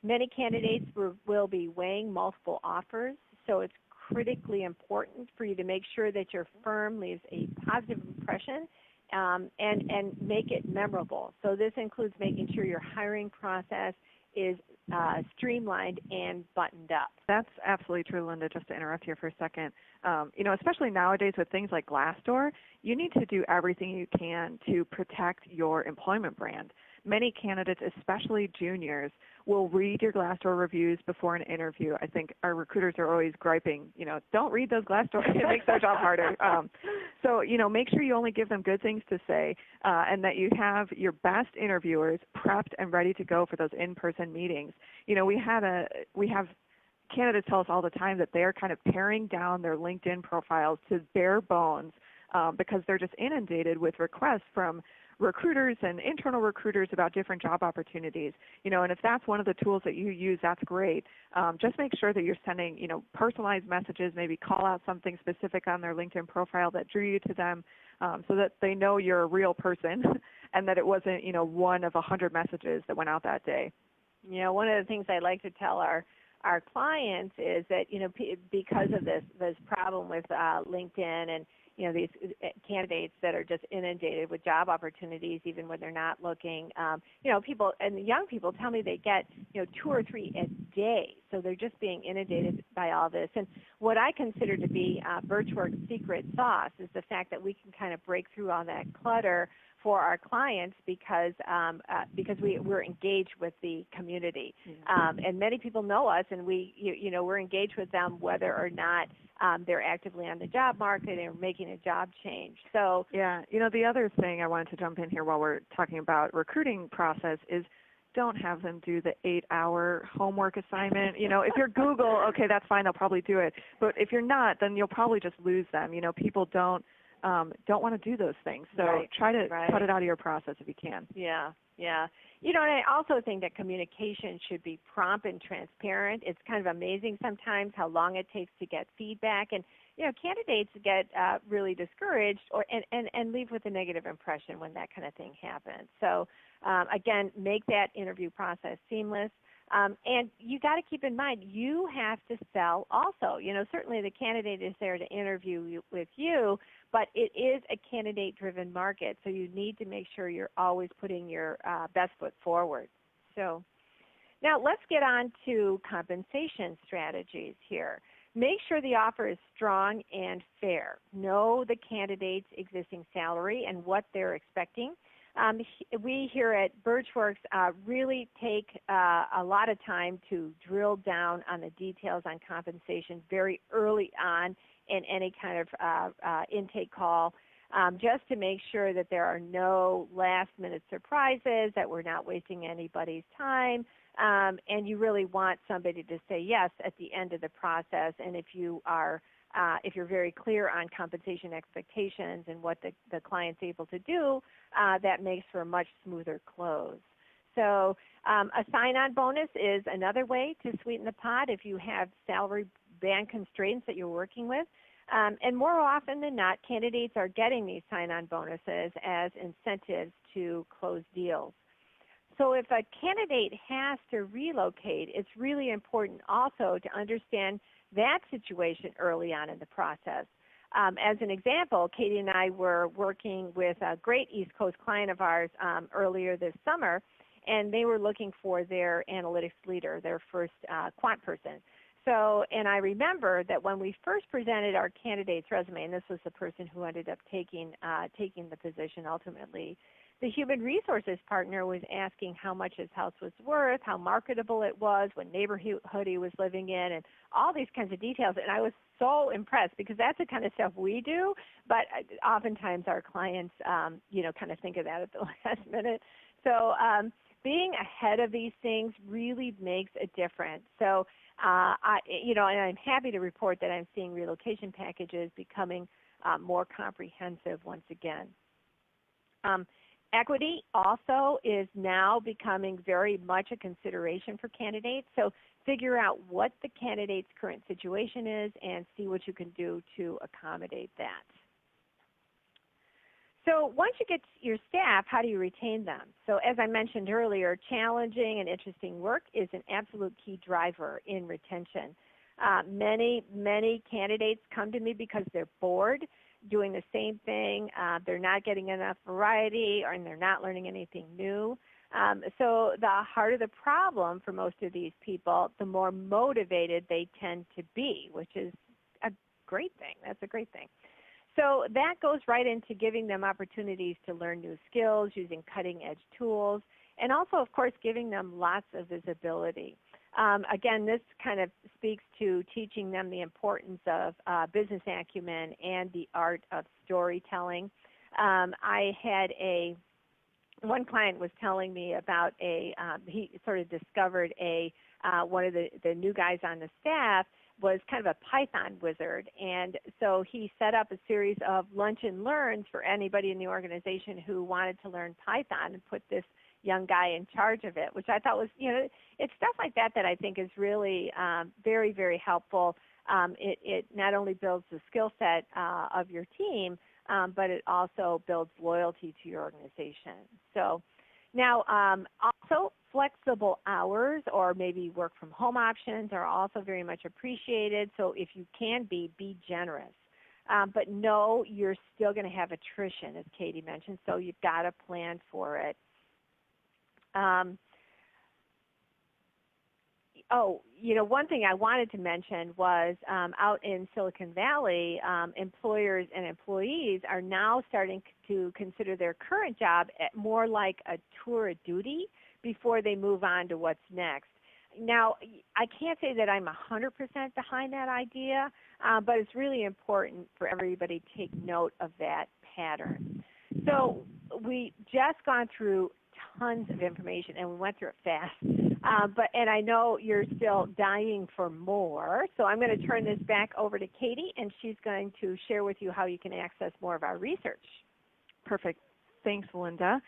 many candidates will be weighing multiple offers, so it's critically important for you to make sure that your firm leaves a positive impression and make it memorable. So this includes making sure your hiring process is streamlined and buttoned up. That's absolutely true, Linda. Just to interrupt here for a second, especially nowadays with things like Glassdoor, you need to do everything you can to protect your employment brand. Many candidates, especially juniors, will read your Glassdoor reviews before an interview. I think our recruiters are always griping, don't read those Glassdoor. It makes their job harder. So, make sure you only give them good things to say and that you have your best interviewers prepped and ready to go for those in-person meetings. We have candidates tell us all the time that they're kind of paring down their LinkedIn profiles to bare bones because they're just inundated with requests from recruiters and internal recruiters about different job opportunities, and if that's one of the tools that you use, that's great. Just make sure that you're sending, personalized messages, maybe call out something specific on their LinkedIn profile that drew you to them so that they know you're a real person and that it wasn't, one of 100 messages that went out that day. One of the things I like to tell our clients is that, because of this problem with LinkedIn and these candidates that are just inundated with job opportunities even when they're not looking. People and young people tell me they get 2 or 3 a day, so they're just being inundated by all this. And what I consider to be Burtch Works' secret sauce is the fact that we can kind of break through all that clutter for our clients because we're engaged with the community, and many people know us, and we're engaged with them whether or not they're actively on the job market and making a job change. So the other thing I wanted to jump in here while we're talking about recruiting process is don't have them do the 8-hour homework assignment. If you're Google, okay, that's fine, they'll probably do it. But if you're not, then you'll probably just lose them. People don't want to do those things. So try to cut it out of your process if you can. Yeah. And I also think that communication should be prompt and transparent. It's kind of amazing sometimes how long it takes to get feedback. And, candidates get really discouraged and leave with a negative impression when that kind of thing happens. So, again, make that interview process seamless. And you got to keep in mind, you have to sell also. Certainly the candidate is there to interview with you, but it is a candidate-driven market, so you need to make sure you're always putting your best foot forward. So now let's get on to compensation strategies here. Make sure the offer is strong and fair. Know the candidate's existing salary and what they're expecting. We here at Burtch Works really take a lot of time to drill down on the details on compensation very early on in any kind of intake call, just to make sure that there are no last-minute surprises, that we're not wasting anybody's time, and you really want somebody to say yes at the end of the process. And if you're very clear on compensation expectations and what the client's able to do, that makes for a much smoother close. So a sign-on bonus is another way to sweeten the pot if you have salary band constraints that you're working with. And more often than not, candidates are getting these sign-on bonuses as incentives to close deals. So if a candidate has to relocate, it's really important also to understand that situation early on in the process. As an example, Katie and I were working with a great East Coast client of ours earlier this summer, and they were looking for their analytics leader, their first quant person. So, and I remember that when we first presented our candidate's resume, and this was the person who ended up taking the position ultimately, the human resources partner was asking how much his house was worth, how marketable it was, what neighborhood he was living in, and all these kinds of details. And I was so impressed because that's the kind of stuff we do, but oftentimes our clients, kind of think of that at the last minute. So being ahead of these things really makes a difference. So, and I'm happy to report that I'm seeing relocation packages becoming more comprehensive once again. Equity also is now becoming very much a consideration for candidates. So figure out what the candidate's current situation is and see what you can do to accommodate that. So once you get your staff, how do you retain them? So as I mentioned earlier, challenging and interesting work is an absolute key driver in retention. Many candidates come to me because they're bored doing the same thing. They're not getting enough variety, and they're not learning anything new. So the harder the problem for most of these people, the more motivated they tend to be, which is a great thing. That's a great thing. So that goes right into giving them opportunities to learn new skills, using cutting-edge tools, and also, of course, giving them lots of visibility. Again, this kind of speaks to teaching them the importance of business acumen and the art of storytelling. I had one client was telling me about he sort of discovered one of the new guys on the staff was kind of a Python wizard, and so he set up a series of lunch and learns for anybody in the organization who wanted to learn Python and put this young guy in charge of it, which I thought was, it's stuff like that I think is really very, very helpful. It not only builds the skill set of your team, but it also builds loyalty to your organization. So now also flexible hours or maybe work from home options are also very much appreciated. So if you can be generous. But no, you're still going to have attrition, as Katie mentioned, so you've got to plan for it. One thing I wanted to mention was out in Silicon Valley, employers and employees are now starting to consider their current job more like a tour of duty before they move on to what's next. Now, I can't say that I'm 100% behind that idea, but it's really important for everybody to take note of that pattern. So we just gone through tons of information, and we went through it fast. And I know you're still dying for more, so I'm going to turn this back over to Katie, and she's going to share with you how you can access more of our research. Perfect. Thanks, Linda.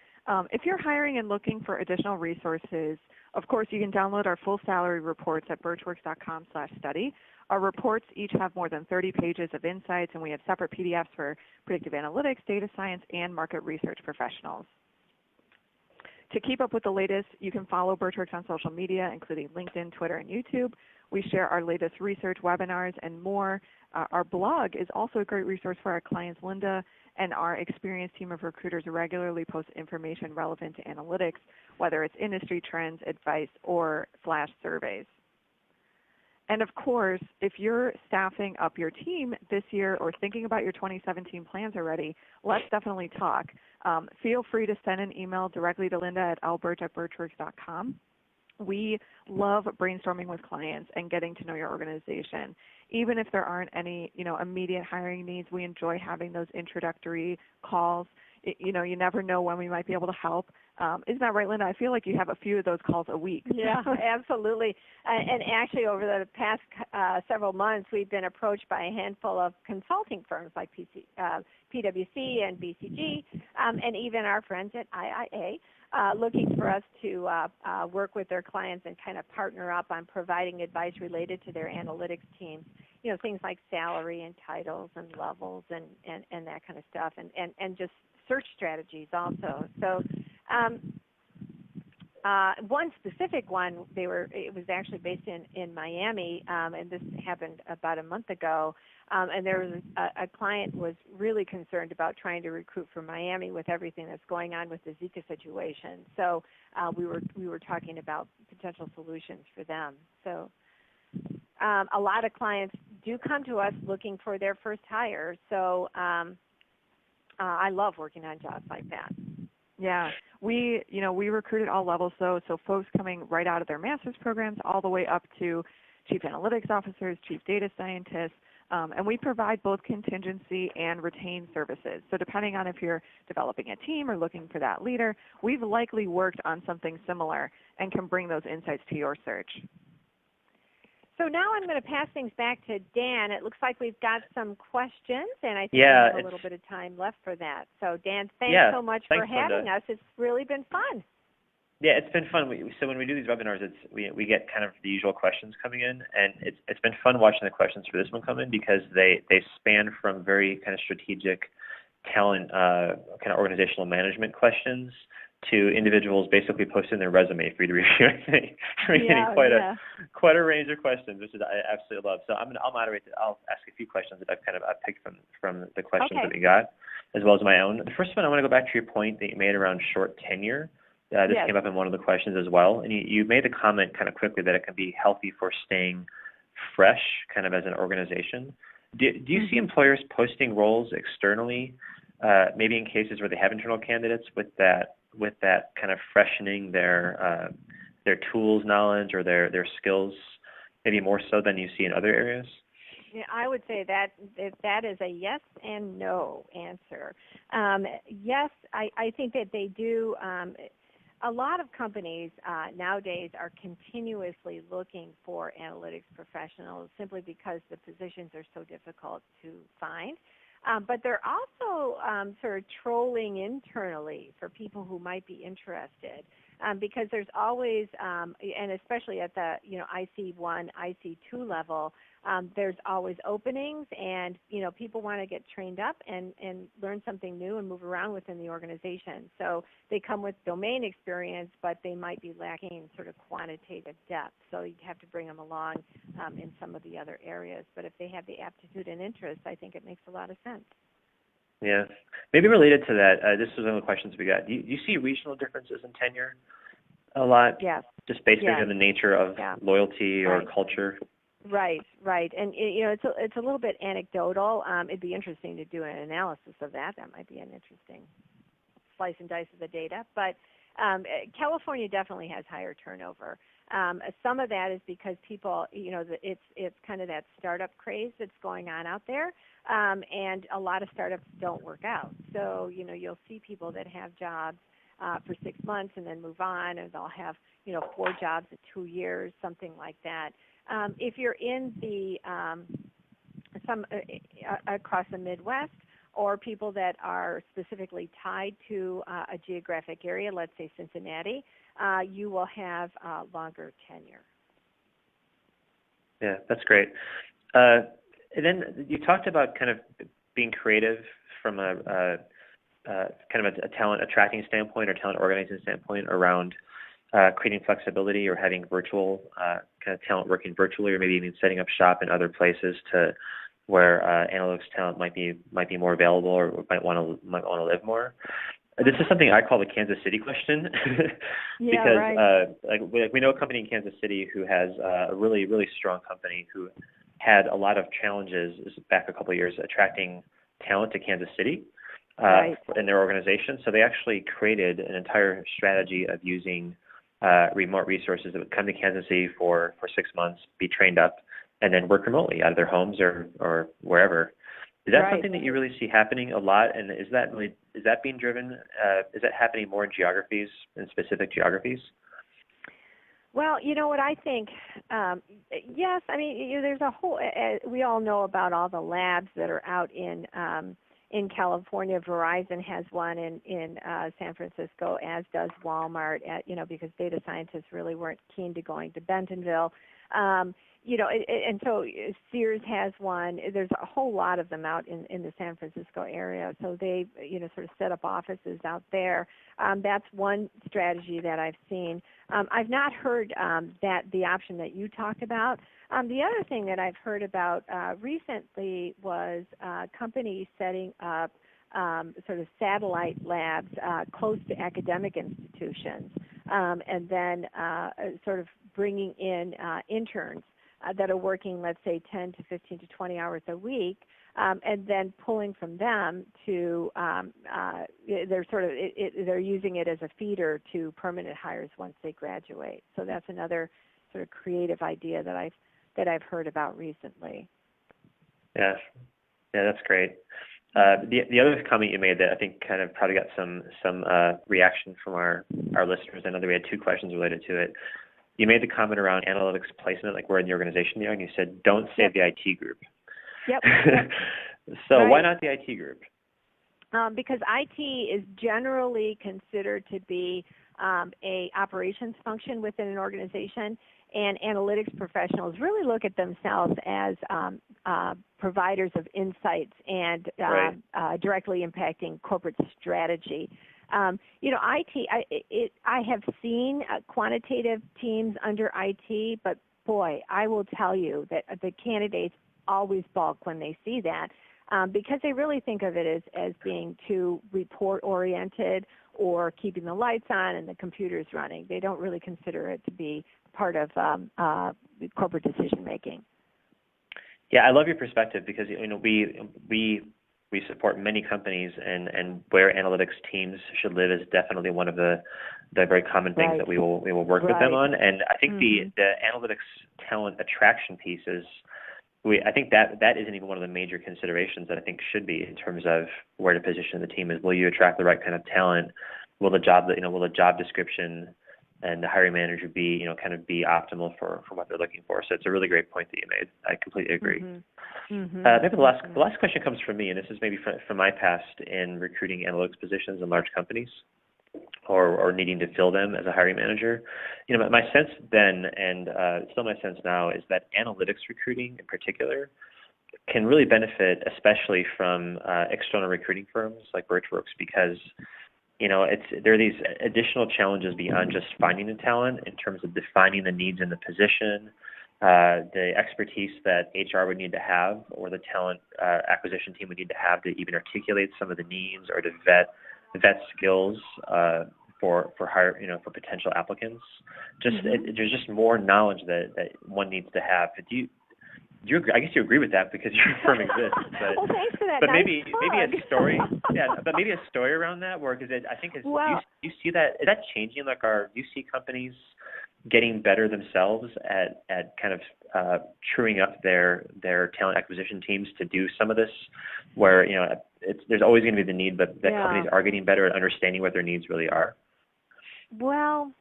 If you're hiring and looking for additional resources, of course, you can download our full salary reports at burtchworks.com/study. Our reports each have more than 30 pages of insights, and we have separate PDFs for predictive analytics, data science, and market research professionals. To keep up with the latest, you can follow Burtch Works on social media, including LinkedIn, Twitter, and YouTube. We share our latest research, webinars, and more. Our blog is also a great resource for our clients. Linda and our experienced team of recruiters regularly post information relevant to analytics, whether it's industry trends, advice, or flash surveys. And of course, if you're staffing up your team this year or thinking about your 2017 plans already, let's definitely talk. Feel free to send an email directly to Linda at albert@burtchworks.com. We love brainstorming with clients and getting to know your organization. Even if there aren't any, immediate hiring needs, we enjoy having those introductory calls. You never know when we might be able to help. Isn't that right, Linda? I feel like you have a few of those calls a week. Yeah, absolutely. And actually, over the past several months, we've been approached by a handful of consulting firms like PwC and BCG, and even our friends at IIA, looking for us to work with their clients and kind of partner up on providing advice related to their analytics teams. Things like salary and titles and levels and that kind of stuff, and just search strategies also. So one specific one, it was actually based in Miami, and this happened about a month ago, and there was a client was really concerned about trying to recruit from Miami with everything that's going on with the Zika situation. So we were talking about potential solutions for them. So a lot of clients do come to us looking for their first hire. So I love working on jobs like that. Yeah, we recruit at all levels, so folks coming right out of their master's programs all the way up to chief analytics officers, chief data scientists, and we provide both contingency and retained services. So depending on if you're developing a team or looking for that leader, we've likely worked on something similar and can bring those insights to your search. So now I'm going to pass things back to Dan. It looks like we've got some questions, and I think we have a little bit of time left for that. So Dan, thanks so much for having us. It's really been fun. Yeah, it's been fun. So when we do these webinars, we get kind of the usual questions coming in, and it's been fun watching the questions for this one come in because they span from very kind of strategic talent, kind of organizational management questions to individuals basically posting their resume for you to review. We're getting quite a range of questions, which is I absolutely love. So I'll moderate it. I'll ask a few questions that I've picked from the questions that we got, as well as my own. The first one, I want to go back to your point that you made around short tenure. This came up in one of the questions as well, and you made the comment kind of quickly that it can be healthy for staying fresh, kind of as an organization. Do you see employers posting roles externally, maybe in cases where they have internal candidates with that kind of freshening their tools knowledge or their skills, maybe more so than you see in other areas? Yeah, I would say that is a yes and no answer. Yes, I think that they do. A lot of companies nowadays are continuously looking for analytics professionals simply because the positions are so difficult to find. But they're also sort of trolling internally for people who might be interested, because there's always, and especially at the IC1, IC2 level, there's always openings, and people want to get trained up and learn something new and move around within the organization. So they come with domain experience, but they might be lacking sort of quantitative depth. So you have to bring them along in some of the other areas. But if they have the aptitude and interest, I think it makes a lot of sense. Yeah. Maybe related to that, this was one of the questions we got. Do you see regional differences in tenure a lot? Yes. Just based on the nature of loyalty or culture? Right. And it's a little bit anecdotal. It'd be interesting to do an analysis of that. That might be an interesting slice and dice of the data. But California definitely has higher turnover. Some of that is because people, it's kind of that startup craze that's going on out there, and a lot of startups don't work out. So you'll see people that have jobs for 6 months and then move on, and they'll have 4 jobs in 2 years, something like that. If you're in the across the Midwest, or people that are specifically tied to a geographic area, let's say Cincinnati, you will have longer tenure. Yeah, that's great. And then you talked about kind of being creative from a kind of a talent attracting standpoint or talent organizing standpoint around creating flexibility or having virtual kind of talent working virtually, or maybe even setting up shop in other places to where analytics talent might be more available or might want to live more. This is something I call the Kansas City question, because we know a company in Kansas City who has a really, really strong company who had a lot of challenges back a couple of years attracting talent to Kansas City in their organization. So they actually created an entire strategy of using remote resources that would come to Kansas City for 6 months, be trained up, and then work remotely out of their homes or wherever. Is that something that you really see happening a lot? And is that being driven? Is that happening more in geographies, in specific geographies? Well, you know what I think? Yes, I mean, there's a whole. We all know about all the labs that are out in California. Verizon has one in San Francisco, as does Walmart. Because data scientists really weren't keen to going to Bentonville. And so Sears has one. There's a whole lot of them out in the San Francisco area. So they, sort of set up offices out there. That's one strategy that I've seen. I've not heard that the option that you talked about. The other thing that I've heard about recently was companies setting up sort of satellite labs close to academic institutions, and then sort of bringing in interns that are working, let's say, 10 to 15 to 20 hours a week, and then pulling from them to they're using it as a feeder to permanent hires once they graduate. So that's another sort of creative idea that I've heard about recently. Yeah, that's great. The other comment you made that I think kind of probably got some reaction from our listeners. I know that we had two questions related to it. You made the comment around analytics placement, like where in the organization you are, and you said don't save the IT group. Yep. So right. Why not the IT group? Because IT is generally considered to be a operations function within an organization, and analytics professionals really look at themselves as providers of insights and directly impacting corporate strategy. IT, I have seen quantitative teams under IT, but boy, I will tell you that the candidates always balk when they see that because they really think of it as being too report-oriented or keeping the lights on and the computers running. They don't really consider it to be part of corporate decision-making. Yeah, I love your perspective because we support many companies, and where analytics teams should live is definitely one of the very common things that we will work with them on. And I think the analytics talent attraction piece is, I think that isn't even one of the major considerations that I think should be in terms of where to position the team. Is will you attract the right kind of talent? Will the job description and the hiring manager be kind of be optimal for what they're looking for? So it's a really great point that you made. I completely agree. Maybe the last question comes from me, and this is maybe from my past in recruiting analytics positions in large companies, or needing to fill them as a hiring manager. My sense then, and still my sense now, is that analytics recruiting in particular can really benefit, especially from external recruiting firms like Burtch Works, because there are these additional challenges beyond just finding the talent in terms of defining the needs in the position, the expertise that HR would need to have, or the talent acquisition team would need to have to even articulate some of the needs or to vet skills for potential applicants. There's just more knowledge that one needs to have. Do you agree? I guess you agree with that because your firm exists. But, well, thanks for that. But nice maybe a story. But maybe a story around that, where because I think you see that, is that changing? Like, do you see companies getting better themselves at kind of truing up their talent acquisition teams to do some of this, where there's always going to be the need, but that companies are getting better at understanding what their needs really are? Well,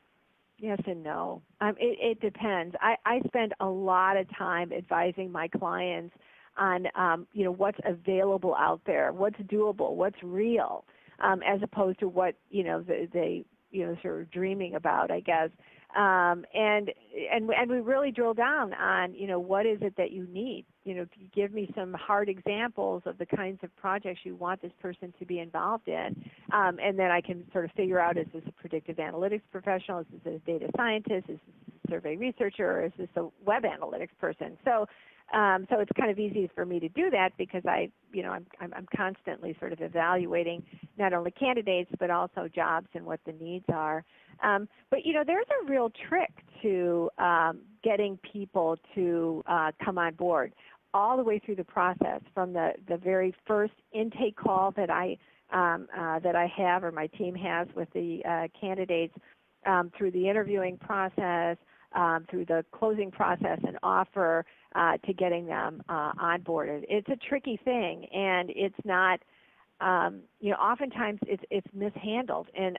yes and no. It depends. I spend a lot of time advising my clients on what's available out there, what's doable, what's real, as opposed to what they sort of dreaming about, I guess. And we really drill down on what is it that you need. Give me some hard examples of the kinds of projects you want this person to be involved in, and then I can sort of figure out, is this a predictive analytics professional, is this a data scientist, is this a survey researcher, or is this a web analytics person? So it's kind of easy for me to do that because I'm constantly sort of evaluating not only candidates but also jobs and what the needs are. But there's a real trick to getting people to come on board all the way through the process, from the very first intake call that I have or my team has with the candidates, through the interviewing process, through the closing process and offer, to getting them onboarded. It's a tricky thing, and it's not. Oftentimes it's mishandled, and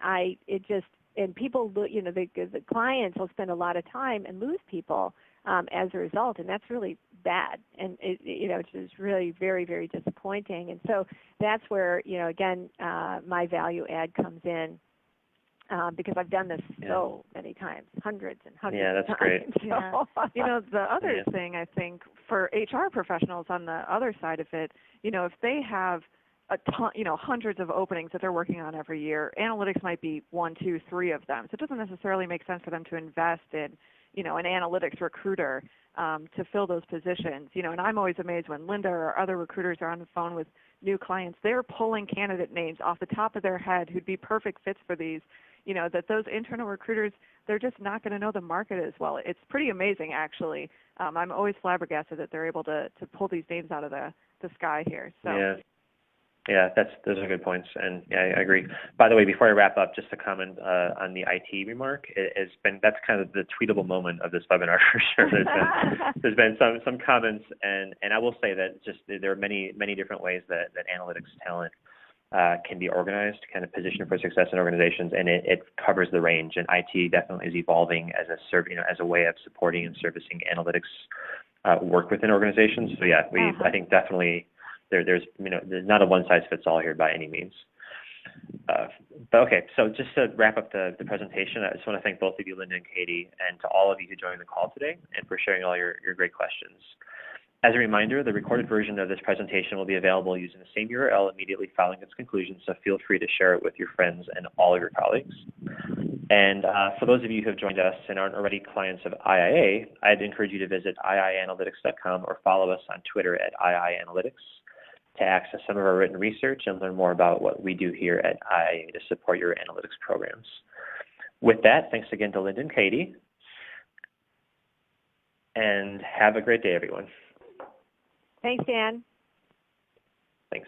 people, the clients will spend a lot of time and lose people as a result, and that's really bad, and it's just really very, very disappointing. And so that's where again my value add comes in. Because I've done this so many times, hundreds and hundreds of times. Great. Yeah. The other thing, I think, for HR professionals on the other side of it, if they have a ton, hundreds of openings that they're working on every year, analytics might be 1, 2, 3 of them. So it doesn't necessarily make sense for them to invest in, an analytics recruiter to fill those positions. And I'm always amazed when Linda or other recruiters are on the phone with new clients. They're pulling candidate names off the top of their head who'd be perfect fits for these. That those internal recruiters, they're just not going to know the market as well. It's pretty amazing, actually, I'm always flabbergasted that they're able to pull these names out of the sky here. So. Yeah, those are good points, and yeah, I agree. By the way, before I wrap up, just a comment on the IT remark. That's kind of the tweetable moment of this webinar for sure. There's been some comments, and I will say that just there are many different ways that analytics talent can be organized, kind of positioned for success in organizations, and it covers the range. And IT definitely is evolving as a way of supporting and servicing analytics work within organizations. So yeah, I think definitely. There's not a one-size-fits-all here by any means. But okay, so just to wrap up the presentation, I just want to thank both of you, Linda and Katie, and to all of you who joined the call today, and for sharing all your great questions. As a reminder, the recorded version of this presentation will be available using the same URL immediately following its conclusion, so feel free to share it with your friends and all of your colleagues. And for those of you who have joined us and aren't already clients of IIA, I'd encourage you to visit iianalytics.com or follow us on Twitter at iianalytics to access some of our written research and learn more about what we do here at IIA to support your analytics programs. With that, thanks again to Linda and Katie, and have a great day, everyone. Thanks, Dan. Thanks.